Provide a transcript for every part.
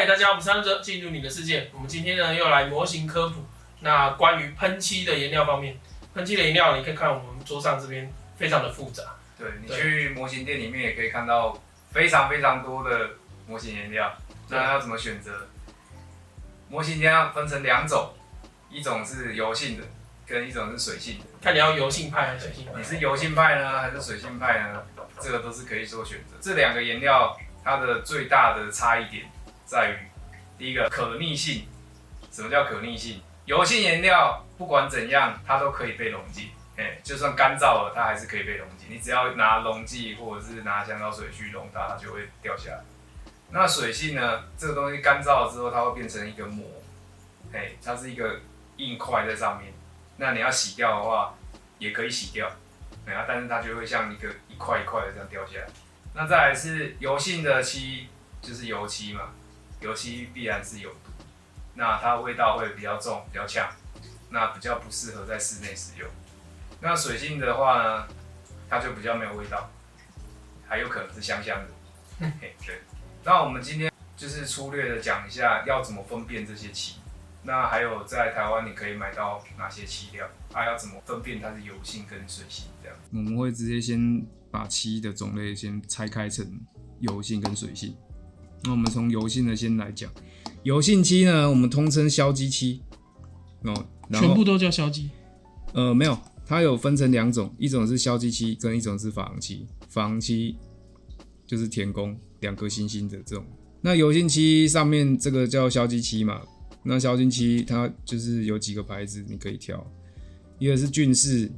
嗨，大家好，我们是3者进入你的世界。我们今天呢又来模型科普。那关于喷漆的颜料方面，喷漆的颜料你可以看我们桌上这边非常的复杂。对，你去模型店里面也可以看到非常多的模型颜料。那要怎么选择？模型颜料分成2种，一种是油性的，跟一种是水性的。看你要油性派还是水性派？你是油性派呢，还是水性派呢？这个都是可以做选择。这2个颜料它的最大的差异点在于，第一个可逆性。什么叫可逆性？油性颜料不管怎样，它都可以被溶剂，就算干燥了，它还是可以被溶剂。你只要拿溶剂或者是拿香皂水去溶它，它就会掉下来。那水性呢？这个东西干燥了之后，它会变成一个膜，它是一个硬块在上面。那你要洗掉的话，也可以洗掉，但是它就会像一块一块的这样掉下来。那再来是油性的漆，就是油漆嘛，油漆必然是有毒，那它的味道会比较重、比较呛，那比较不适合在室内使用。那水性的话呢，它就比较没有味道，还有可能是香香的。对。那我们今天就是粗略的讲一下要怎么分辨这些漆。那还有在台湾你可以买到哪些漆料，要怎么分辨它是油性跟水性这样。我们会直接先把漆的种类先拆开成油性跟水性。那我们从油性的先来讲，油性漆呢，我们通称硝基漆。全部都叫硝基？没有，它有分成2种，一种是硝基漆，跟一种是珐琅漆。珐琅漆就是田工2颗星星的这种。那油性漆上面这个叫硝基漆嘛，那硝基漆它就是有几个牌子你可以挑，一个是俊士，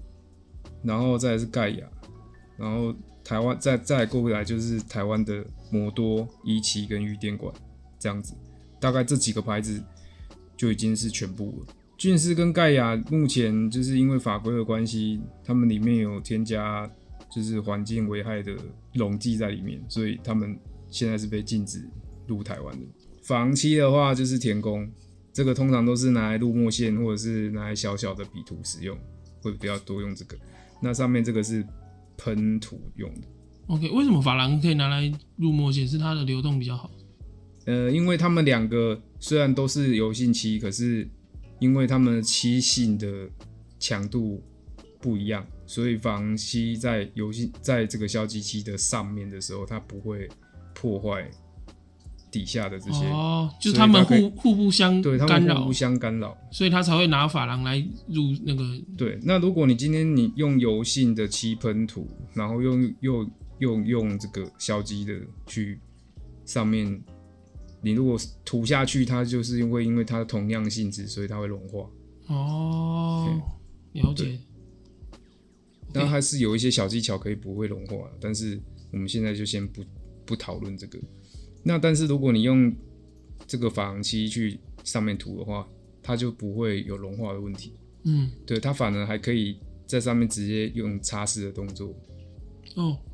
然后再来是盖亚，然后台湾再来过来就是台湾的摩多、17跟玉电管这样子，大概这几个牌子就已经是全部了。俊士跟盖亚目前就是因为法规的关系，他们里面有添加就是环境危害的溶剂在里面，所以他们现在是被禁止入台湾的。珐琅漆的话就是田工，这个通常都是拿来入墨线或者是拿来小小的笔涂使用，会比较多用这个。那上面这个是喷涂用的。OK， 为什么珐琅可以拿来入墨线？是它的流动比较好？因为他们2个虽然都是油性漆，可是因为他们的漆性的强度不一样，所以珐琅漆在这个硝基漆的上面的时候，它不会破坏底下的这些。就是他们互不相干扰。对，他们互不相干扰，所以他才会拿珐琅来入那个。对，那如果你今天你用油性的漆喷涂，然后用这个硝基的去上面，你如果涂下去，它就是因为它的同样性质，所以它会融化。了解。那还是有一些小技巧可以不会融化，但是我们现在就先不讨论这个。那但是如果你用这个珐琅漆去上面涂的话，它就不会有融化的问题。对，它反而还可以在上面直接用擦拭的动作。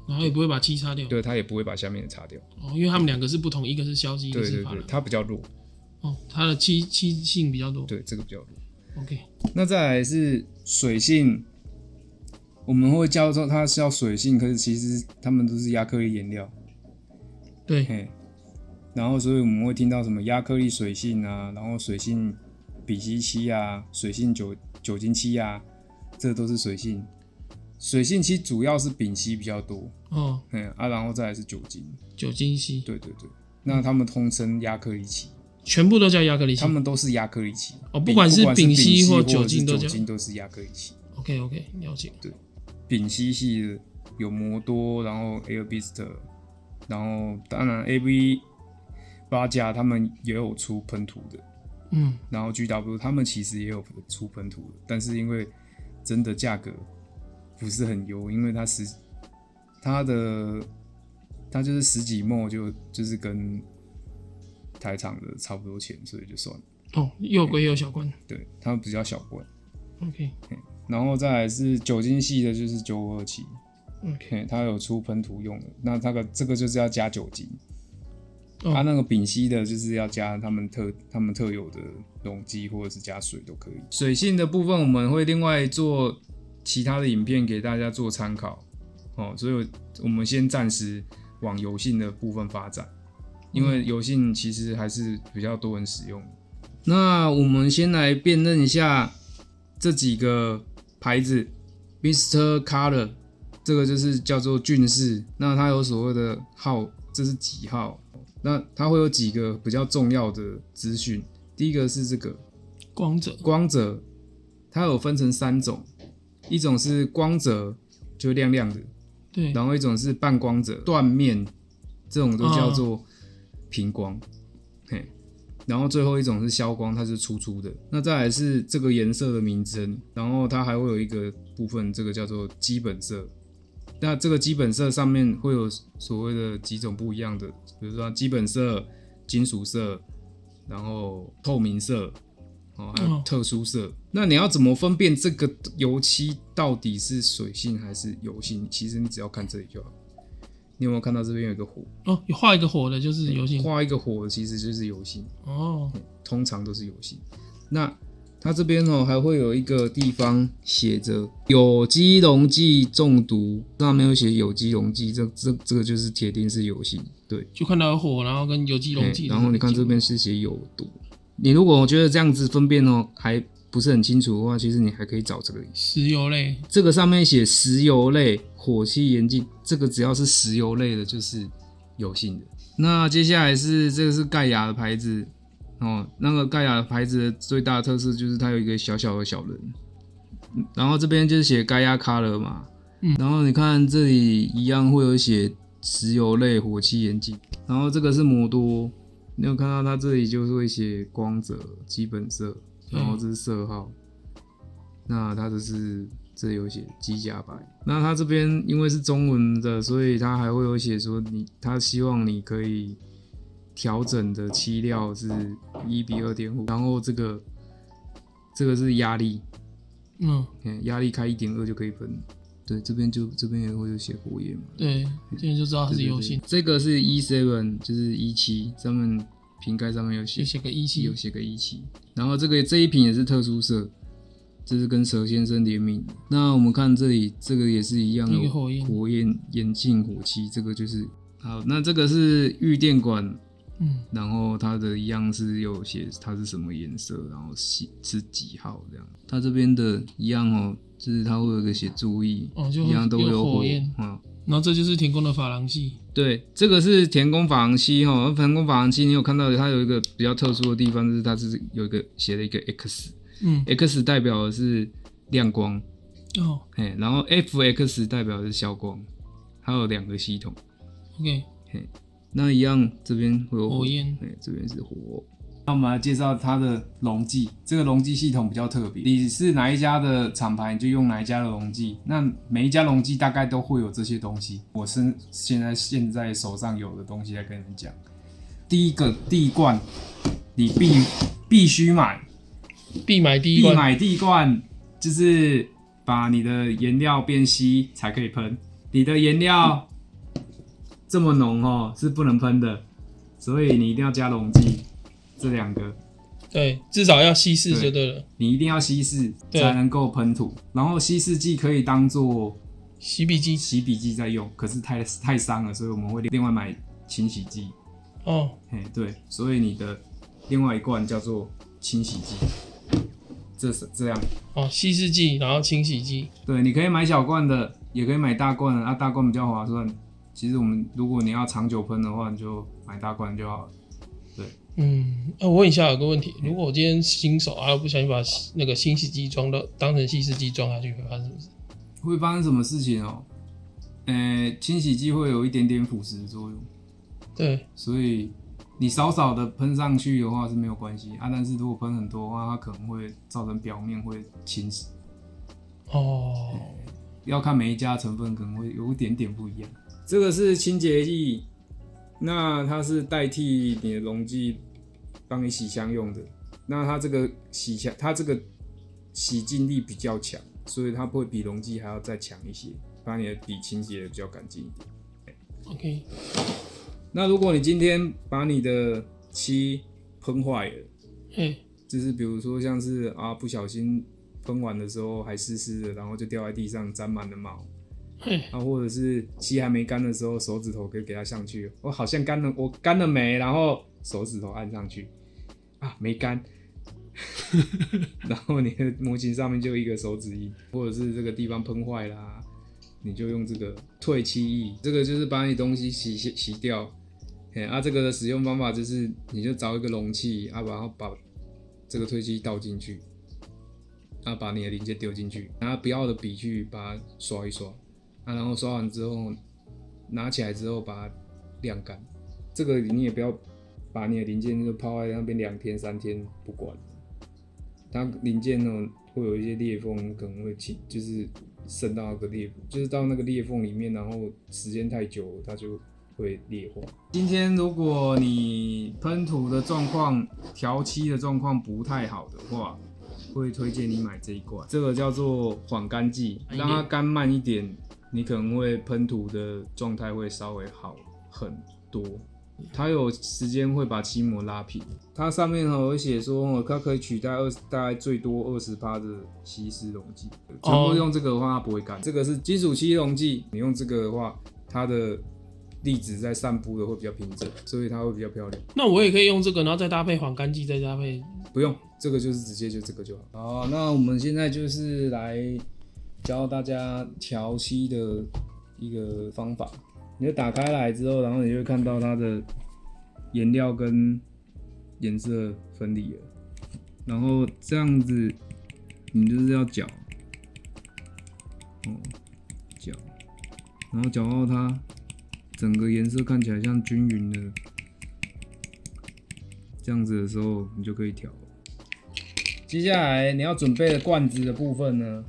然后也不会把漆擦掉。对，它也不会把下面的擦掉。因为它们2个是不同，一个是硝基，一个是珐琅。对，它比较弱。它的漆性比较多。对，这个比较弱。OK。那再来是水性，我们会叫做它叫水性，可是其实它们都是亚克力颜料。对。然后所以我们会听到什么亚克力水性啊，然后水性丙烯漆啊，水性酒精漆啊，这都是水性。水性漆主要是丙烯比较多，然后再来是酒精漆。对，那他们通称亚克力漆。全部都叫亚克力漆？他们都是亚克力漆。不管是丙烯或酒精都是亚克力漆。OK， 了解。对，丙烯系的有摩多，然后 Airbista， 然后当然 AV 八家他们也有出喷涂的，然后 GW 他们其实也有出喷涂的，但是因为真的价格不是很优，因为它就是10几ml就是跟台厂的差不多钱，所以就算了。又贵又小罐。对，它比较小罐。OK。然后再来是酒精系的，就是957。OK， 它有出喷涂用的，那这个就是要加酒精。它那个丙烯的，就是要加他们特有的溶剂，或者是加水都可以。水性的部分我们会另外做其他的影片给大家做参考，所以我们先暂时往油性的部分发展。因为油性其实还是比较多人使用。那我们先来辨认一下这几个牌子 ，Mr. Color 这个就是叫做俊士，那它有所谓的号，这是几号？那它会有几个比较重要的资讯。第一个是这个光泽，它有分成3种，一种是光泽，就亮亮的，对，然后一种是半光泽，断面，这种都叫做平光，嘿。然后最后一种是消光，它是粗粗的。那再来是这个颜色的名称，然后它还会有一个部分，这个叫做基本色。那这个基本色上面会有所谓的几种不一样的，比如说基本色、金属色，然后透明色，还有特殊色。那你要怎么分辨这个油漆到底是水性还是油性？其实你只要看这里就好。你有没有看到这边有一个火？哦，画一个火的就是油性，画一个火的其实就是油性。哦，通常都是油性。那它这边还会有一个地方写着有机溶剂中毒，上面有写有机溶剂，这个就是铁定是油性。对，就看到有火，然后跟有机溶剂，然后你看这边是写有毒。你如果觉得这样子分辨还不是很清楚的话，其实你还可以找这个石油类，这个上面写石油类、火气盐剂，这个只要是石油类的，就是油性的。那接下来这个是盖亚的牌子那个盖亚的牌子的最大的特色就是它有一个小小的小人，然后这边就是写盖亚 Color 嘛，然后你看这里一样会有写石油类、火气盐剂，然后这个是摩多，你有看到它这里就是会写光泽、基本色。然后这是色号，那它这里有写机甲白。那它这边因为是中文的，所以它还会有写说它希望你可以调整的漆料是1:2.5，然后这个是压力，压力开1.2就可以喷。对，这边也会有写火焰嘛。对，这边就知道它是油性。这个是 E7， 就是17，上面瓶盖上面有写个17，有写个17。然后这一瓶也是特殊色，这是跟蛇先生联名。那我们看这里，这个也是一样有火焰眼镜火漆，这个就是好。那这个是玉电管，然后它的一样是有写它是什么颜色，然后是几号这样。它这边的一样就是它会有一个写注意，一样都有火焰。然后这就是田宫的珐琅漆，对，这个是田宫珐琅漆田宫珐琅漆，你有看到它有一个比较特殊的地方，就是它是有一个写了一个 X，X 代表的是亮光，然后 FX 代表的是消光，它有2个系统。OK，那一样这边会有火焰，这边是火。那我们来介绍它的溶剂，这个溶剂系统比较特别，你是哪一家的厂牌你就用哪一家的溶剂，那每一家溶剂大概都会有这些东西。我是现在手上有的东西来跟你们讲。第一个第一罐，你必须买，必买第一罐，就是把你的颜料变稀才可以喷。你的颜料这么浓是不能喷的，所以你一定要加溶剂。这2个，对，至少要稀释就对了。你一定要稀释才能够喷涂，然后稀释剂可以当做洗笔剂在用，可是太伤了，所以我们会另外买清洗剂。对，所以你的另外一罐叫做清洗剂，这样。稀释剂，然后清洗剂。对，你可以买小罐的，也可以买大罐的，大罐比较划算。其实如果你要长久喷的话，你就买大罐就好了。对。我问一下有个问题，如果我今天新手不小心把那个清洗剂当成稀释剂装下去，会发生什么事？会发生什么事情清洗剂会有一点点腐蚀的作用。对，所以你少的喷上去的话是没有关系但是如果喷很多的话，它可能会造成表面会侵蚀。要看每一家的成分可能会有一点点不一样。这个是清洁剂，那它是代替你的溶剂帮你洗箱用的。那它这个洗净力比较强，所以它会比溶剂还要再强一些，把你的笔清洁的比较干净一点。OK。那如果你今天把你的漆喷坏了，就是比如说像是不小心喷完的时候还湿湿的，然后就掉在地上沾满了毛，啊，或者是漆还没干的时候，手指头可以给它上去，我好像干了，我干了没？然后手指头按上去，啊，没干。然后你的模型上面就一个手指印，或者是这个地方喷坏啦，你就用这个退漆液，这个就是把你东西洗掉。这个的使用方法就是，你就找一个容器，然后把这个退漆倒进去，把你的零件丢进去，拿不要的笔去把它刷一刷，然后刷完之后拿起来之后把它晾干。这个你也不要把你的零件就抛在那边2天3天不管。它零件呢会有一些裂缝，可能会就是渗到那个裂缝，就是到那个裂缝里面，然后时间太久了，它就会裂化。今天如果你喷涂的状况、调漆的状况不太好的话，会推荐你买这一罐，这个叫做缓干剂，让它干慢一点，你可能会喷涂的状态会稍微好很多。它有时间会把漆膜拉平，它上面有写说它可以取代大概最多20%的稀释溶剂。全部用这个的话，它不会干。这个是金属漆溶剂，你用这个的话，它的粒子在散布的会比较平整，所以它会比较漂亮。那我也可以用这个，然后再搭配缓干剂，再搭配。不用，这个就是直接就这个就好。好，那我们现在就是来教大家调漆的一个方法。你就打开来之后，然后你就会看到它的颜料跟颜色分离了，然后这样子你就是要搅，搅，然后搅到它整个颜色看起来像均匀的这样子的时候，你就可以调了。接下来你要准备的罐子的部分呢，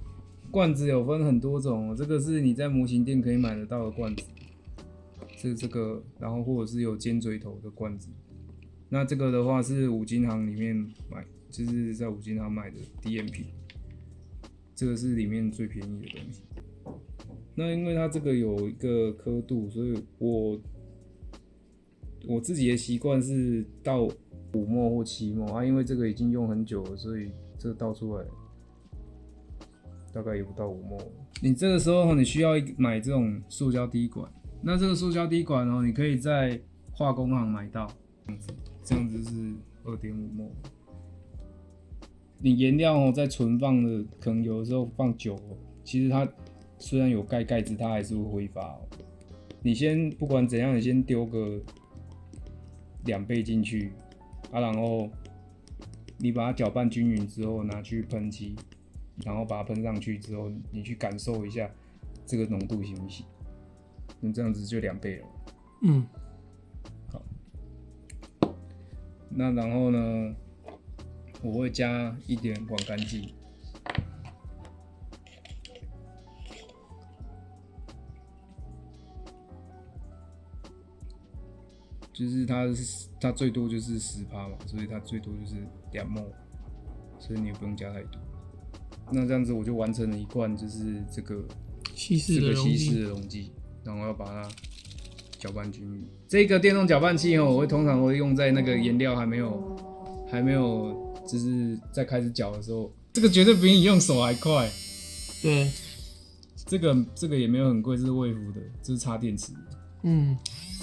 罐子有分很多种，这个是你在模型店可以买得到的罐子。是这个，然后或者是有尖嘴头的罐子，那这个的话是五金行里面买，就是在五金行买的 DMP， 这个是里面最便宜的东西。那因为它这个有一个刻度，所以我自己的习惯是倒5末或7末因为这个已经用很久了，所以这个倒出来大概也不到5末。你这个时候你需要买这种塑胶滴管。那这个塑胶滴管你可以在化工行买到，这样子是2.5末。你颜料在存放的，可能有的时候放久了，其实它虽然有盖子，它还是会挥发你先不管怎样，你先丢个2倍进去然后你把它搅拌均匀之后，拿去喷漆，然后把它喷上去之后，你去感受一下这个浓度行不行？那这样子就2倍了。好。那然后呢，我会加一点缓干剂。就是它最多就是10%嘛，所以它最多就是2末，所以你也不用加太多。那这样子我就完成了一罐，就是这个稀释的溶剂。然后要把它搅拌均匀。这个电动搅拌器我通常会用在那个颜料还没有就是在开始搅的时候，这个绝对比你用手还快。对，这个也没有很贵，这是卫福的，这是插电池的。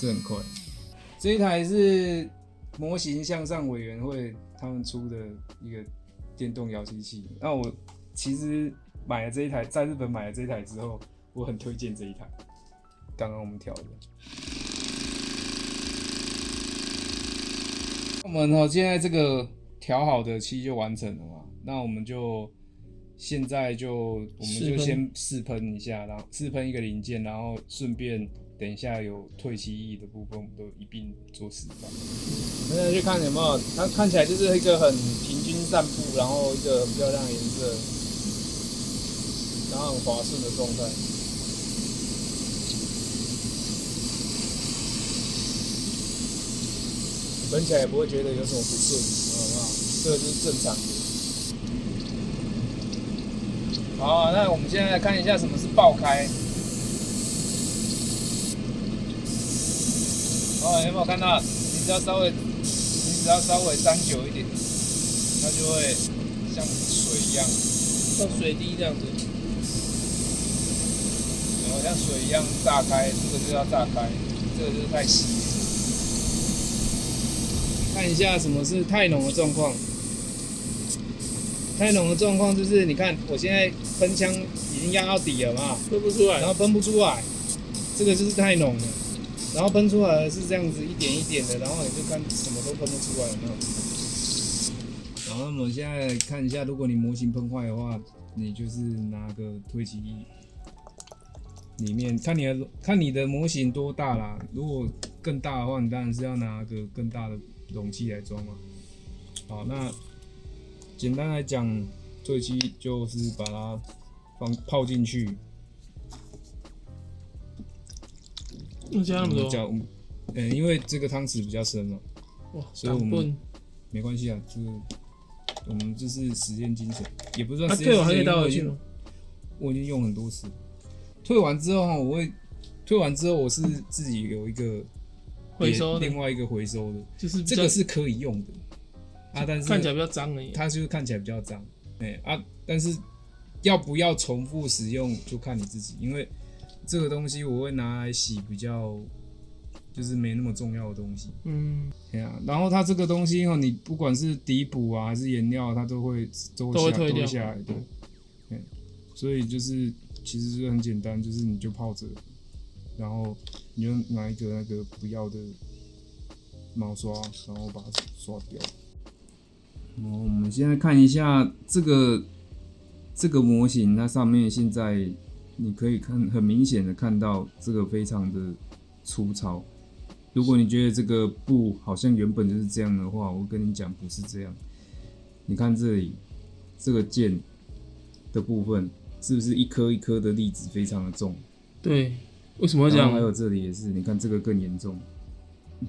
这很快。这一台是模型向上委员会他们出的一个电动摇漆器。那我其实买了这一台，在日本买了这一台之后，我很推荐这一台。刚刚我们调的，我们现在这个调好的漆就完成了嘛？那我们就现在我们就先试喷一下，然后试喷一个零件，然后顺便等一下有退漆液的部分，我们都一并做示范。现在去看有没有，它看起来就是一个很平均散布，然后一个很漂亮的颜色，然后很滑顺的状态。喷起来也不会觉得有什么不顺，好不好？这个就是正常的。好，那我们现在来看一下什么是爆开。有没有看到？你只要稍微沾久一点，它就会像水一样，像水滴这样子。然后像水一样炸开，这个就要炸开，这个就是太稀。看一下什么是太浓的状况。太浓的状况就是，你看我现在喷枪已经压到底了嘛，喷不出来，然后喷不出来，这个就是太浓了。然后喷出来的是这样子一点一点的，然后你就看什么都喷不出来，有没有？然后我们现在看一下，如果你模型喷坏的话，你就是拿个推起里面看你的模型多大啦。如果更大的话，你当然是要拿个更大的容器来装嘛。好，那简单来讲，推漆就是把它泡进去。那加那么多？因为这个汤匙比较深嘛，哇，所以我们没关系啊，这个我们这是实验精神，也不算实验精神。退完还可以倒回去吗？我已经用很多次，退完之后我是自己有一个回收的，另外一个回收的，就是这个是可以用的啊，但是看起来比较脏而已。它就是看起来比较脏，但是要不要重复使用就看你自己，因为这个东西我会拿来洗比较就是没那么重要的东西，然后它这个东西你不管是底补啊还是颜料，它都会退下来，对，所以就是其实就很简单，就是你就泡着，然后你就拿一个那个不要的毛刷，然后把它刷掉。然后我们现在看一下这个模型，它上面现在你可以很明显的看到这个非常的粗糙。如果你觉得这个布好像原本就是这样的话，我跟你讲不是这样。你看这里这个剑的部分，是不是一颗一颗的粒子非常的重？对，为什么会这样？还有这里也是，你看这个更严重，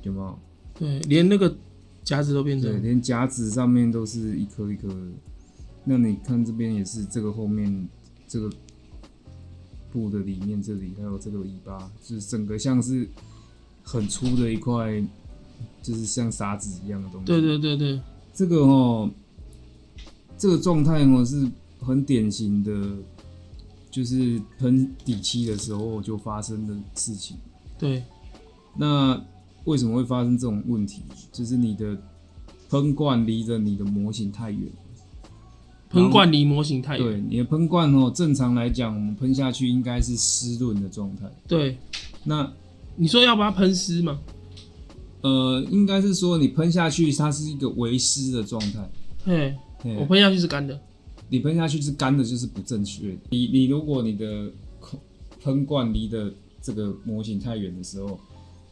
有没有？对，连那个夹子都变成，对，连夹子上面都是一颗一颗的。那你看这边也是，这个后面这个布的里面这里还有这个尾巴，就是整个像是很粗的一块，就是像砂纸一样的东西。对，这个状态是很典型的，就是喷底漆的时候就发生的事情。对，那为什么会发生这种问题？就是你的喷罐离着你的模型太远。喷罐离模型太远。对，你的喷罐正常来讲，我们喷下去应该是湿润的状态。对，那你说要把它喷湿吗？应该是说你喷下去，它是一个微湿的状态。我喷下去是干的。你喷下去是干的，就是不正确的。你如果你的喷罐离的这个模型太远的时候，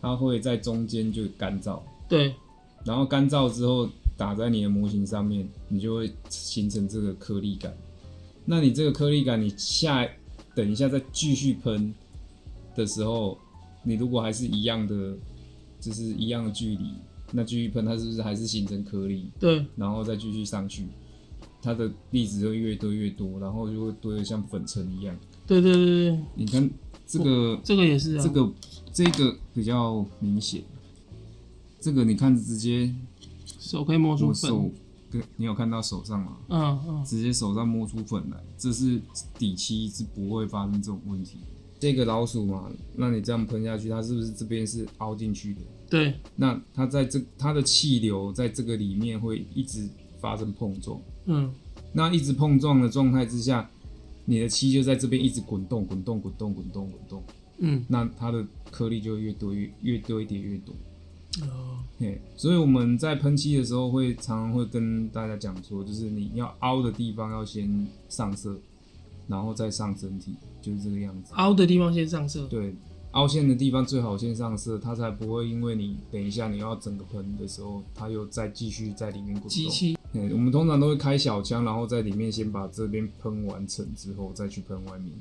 它会在中间就干燥。对。然后干燥之后打在你的模型上面，你就会形成这个颗粒感。那你这个颗粒感，你等一下再继续喷的时候，你如果还是一样的，就是一样的距离，那继续喷，它是不是还是形成颗粒？对。然后再继续上去，它的粒子会越堆越多，然后就会堆得像粉尘一样。对。你看这个也是啊。这个比较明显。这个你看直接手可以摸出粉，你有看到手上吗？直接手上摸出粉来，这是底漆是不会发生这种问题。这个老鼠嘛，那你这样喷下去，它是不是这边是凹进去的？对。那它的气流在这个里面会一直发生碰撞。那一直碰撞的状态之下，你的漆就在这边一直滚动。那它的颗粒就越堆叠越多。所以我们在喷漆的时候常常会跟大家讲说，就是你要凹的地方要先上色，然后再上整体，就是这个样子。凹的地方先上色。对，凹陷的地方最好先上色，它才不会因为你等一下你要整个喷的时候，它又再继续在里面滚动。机器。我们通常都会开小枪，然后在里面先把这边喷完成之后，再去喷外面。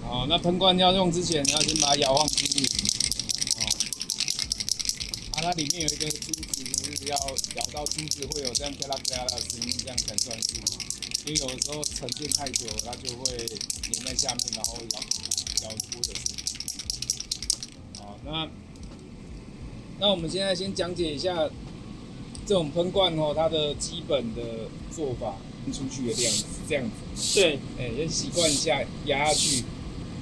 好，那喷罐要用之前，你要先把它摇晃出去。它里面有一个珠子，就是要摇到珠子会有这样啪啦啪啦的声音，这样才算数。因为有的时候沉淀太久，它就会粘在下面，然后摇出的声音。好，那我们现在先讲解一下这种喷罐它的基本的做法，喷出去的量是这样子。对，先习惯一下压下去，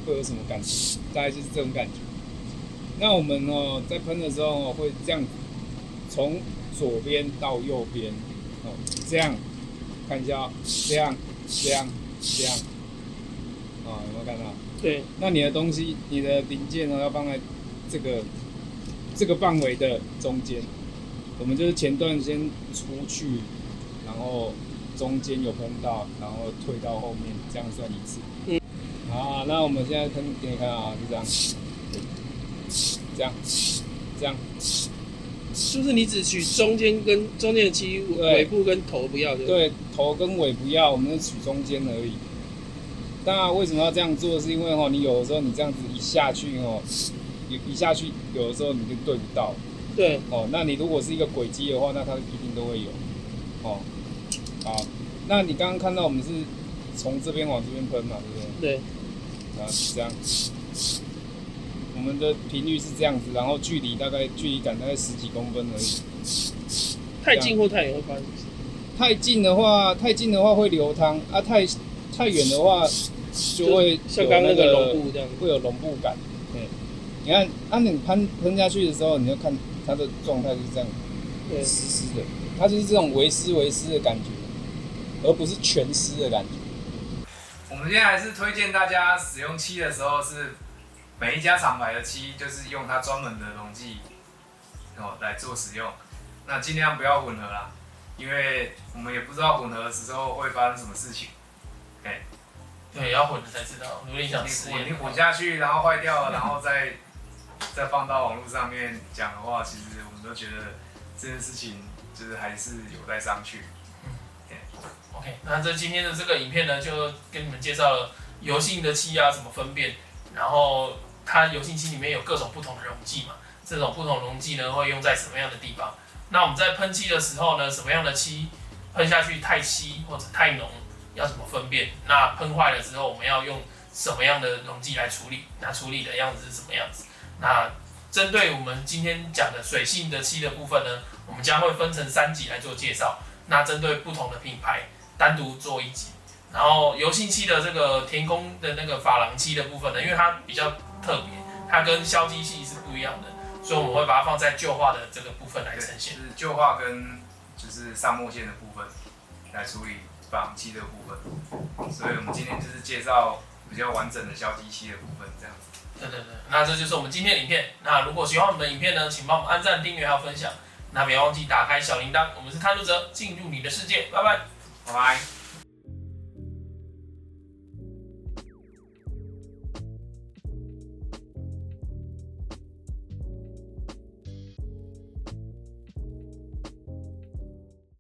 会有什么感觉，大概就是这种感觉。那我们在喷的时候会这样子，从左边到右边，这样看一下哦，这样，有没有看到？对。那你的东西，你的零件要放在这个范围的中间。我们就是前段先出去，然后中间有喷到，然后退到后面，这样算一次。好，那我们现在喷给你看啊，就这样，这样。就是你只取中间的漆，尾部跟頭不要，对，头跟尾不要，我们是取中间而已。那为什么要这样做？是因为你有的时候你这样子一下去一下去，有的时候你就对不到。对。那你如果是一个轨迹的话，那它一定都会有。好，那你刚刚看到我们是从这边往这边喷嘛，对不对？对。这样。我们的频率是这样子，然后距离感大概10几公分而已。太近或太远会发生什么事？太近的话会流汤啊，太远的话就会像刚刚那个绒布这样，会有绒布感。你看，你喷下去的时候，你要看它的状态是这样，湿湿的，它就是这种微湿的感觉，而不是全湿的感觉。我们现在还是推荐大家使用漆的时候是。每一家厂牌的漆就是用它专门的溶剂来做使用，那尽量不要混合啦，因为我们也不知道混合的时候会发生什么事情。对，要混了才知道。如果你想实验，你混下去，然后坏掉了，然后再放到网络上面讲的话，其实我们都觉得这件事情就是还是有待商榷。OK， 那今天的这个影片呢，就跟你们介绍了油性的漆怎么分辨，然后它油性漆里面有各种不同的溶剂嘛，这种不同溶剂呢会用在什么样的地方？那我们在喷漆的时候呢，什么样的漆喷下去太稀或者太浓，要怎么分辨？那喷坏了之后，我们要用什么样的溶剂来处理？那处理的样子是什么样子？那针对我们今天讲的水性的漆的部分呢，我们将会分成3集来做介绍。那针对不同的品牌单独做1集。然后油性漆的这个田宫的那个珐琅漆的部分呢，因为它比较特别，它跟硝基系是不一样的，所以我们会把它放在旧化的这个部分来呈现。就是旧化跟就是上墨线的部分来处理珐琅漆的部分，所以我们今天就是介绍比较完整的硝基漆的部分，这样子。对，那这就是我们今天的影片。那如果喜欢我们的影片呢，请帮我们按赞、订阅还有分享。那别忘记打开小铃铛。我们是探路者，进入你的世界，拜拜，拜拜。